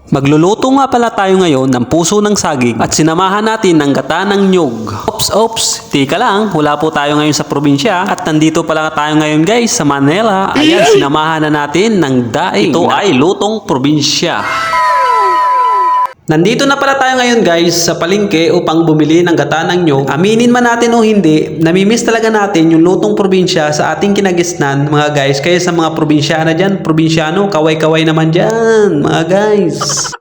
Magluluto nga pala tayo ngayon ng puso ng saging at sinamahan natin ng gata ng nyog. Ops, tika lang, wala po tayo ngayon sa probinsya at nandito pala tayo ngayon guys sa Manila. Ayan, sinamahan na natin ng daing. Ito ay lutong probinsya. Nandito na pala tayo ngayon guys sa palengke upang bumili ng gata ng nyog. Aminin man natin o hindi, namimiss talaga natin yung lutong probinsya sa ating kinagisnan mga guys. Kaya sa mga probinsyana dyan, probinsyano, kaway-kaway naman dyan mga guys.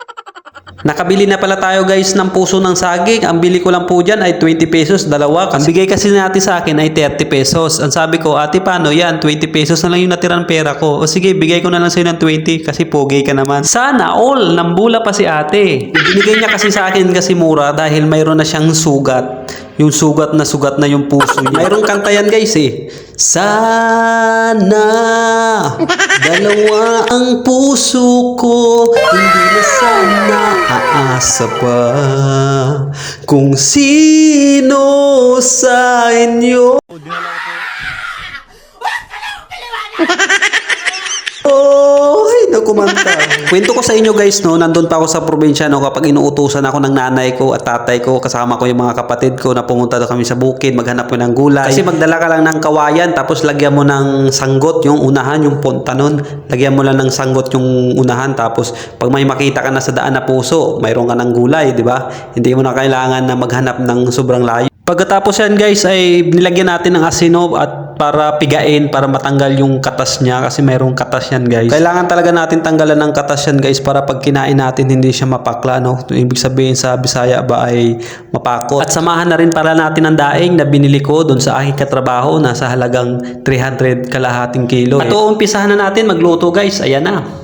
Nakabili na pala tayo guys ng puso ng saging. Ang bili ko lang po dyan ay 20 pesos, dalawa. Ang bigay kasi natin sa akin ay 30 pesos. Ang sabi ko, ate paano yan? 20 pesos na lang yung natirang pera ko. O sige, bigay ko na lang sa'yo ng 20 kasi pogay ka naman. Sana all, nambula pa si ate. Binigay niya kasi sa akin kasi mura dahil mayroon na siyang sugat. Yung sugat na yung puso niya. Mayroong kanta yan guys eh. Sana dalawa ang puso ko, hindi na sana aasa pa kung sino sa inyo. Ay, nakumanta. Kwento ko sa inyo guys, no, nandun pa ako sa probinsya, no, kapag inuutusan ako ng nanay ko at tatay ko, kasama ko yung mga kapatid ko na pumunta daw kami sa bukid, maghanap ko ng gulay. Kasi magdala ka lang ng kawayan, tapos lagyan mo ng sanggot, yung unahan, yung punta nun. Lagyan mo lang ng sanggot yung unahan, tapos pag may makita ka na sa daan na puso, mayroon ka ng gulay, di ba? Hindi mo na kailangan na maghanap ng sobrang layo. Pagkatapos yan guys ay nilagyan natin ng asino at para pigain, para matanggal yung katas niya kasi mayroong katas yan guys. Kailangan talaga natin tanggalan ng katas yan guys para pag kinain natin hindi siya mapakla, no? Ibig sabihin sa Bisaya ba ay mapakot. At samahan na rin para natin ang daing na binili ko doon sa aking katrabaho na sa halagang 300 kalahating kilo. At uumpisahan na natin magluto guys. Ayan na.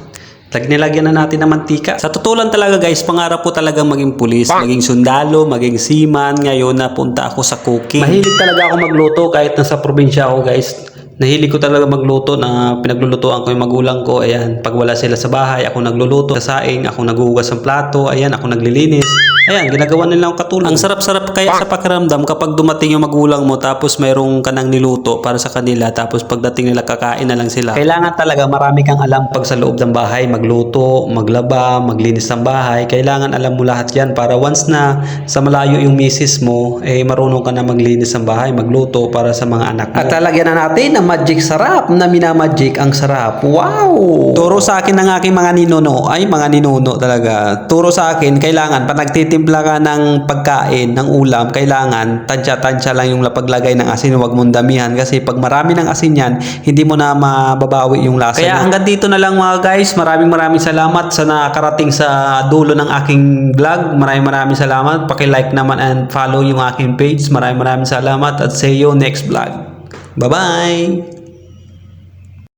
Nilagyan na natin ng mantika. Sa totoo lang talaga guys, pangarap ko talagang maging pulis, maging sundalo, maging seaman. Ngayon napunta ako sa cooking. Mahilig talaga ako magluto kahit nasa probinsya ako guys. Nahilig ko talaga magluto na pinaglulutuan ko yung magulang ko. Ayan, pag wala sila sa bahay, ako nagluluto sa saing, ako naghuhugas ng plato, ayan, ako naglilinis. Ayan, ginagawa nilang katulong. Ang sarap-sarap kaya sa pakiramdam kapag dumating yung magulang mo tapos mayroong ka nang niluto para sa kanila tapos pagdating nila kakain na lang sila. Kailangan talaga marami kang alam pag sa loob ng bahay, magluto, maglaba, maglinis ng bahay. Kailangan alam mo lahat yan para once na sa malayo yung misis mo, eh marunong ka na maglinis ng bahay, magluto para sa mga anak mo. At lalagyan na natin ng magic sarap na minamagic ang sarap. Wow! Turo sa akin ng aking mga ninuno, ay mga ninuno talaga. Turo sa akin, kailangan pa nagtitimpla ka ng pagkain, ng ulam, kailangan tansya-tansya lang yung paglagay ng asin, huwag mong damihan kasi pag marami ng asin yan, hindi mo na mababawi yung lasa. Kaya hanggang dito na lang mga guys, maraming salamat sa nakarating sa dulo ng aking vlog. Maraming salamat. Paki-like naman and follow yung aking page. Maraming salamat at see you next vlog. Bye-bye!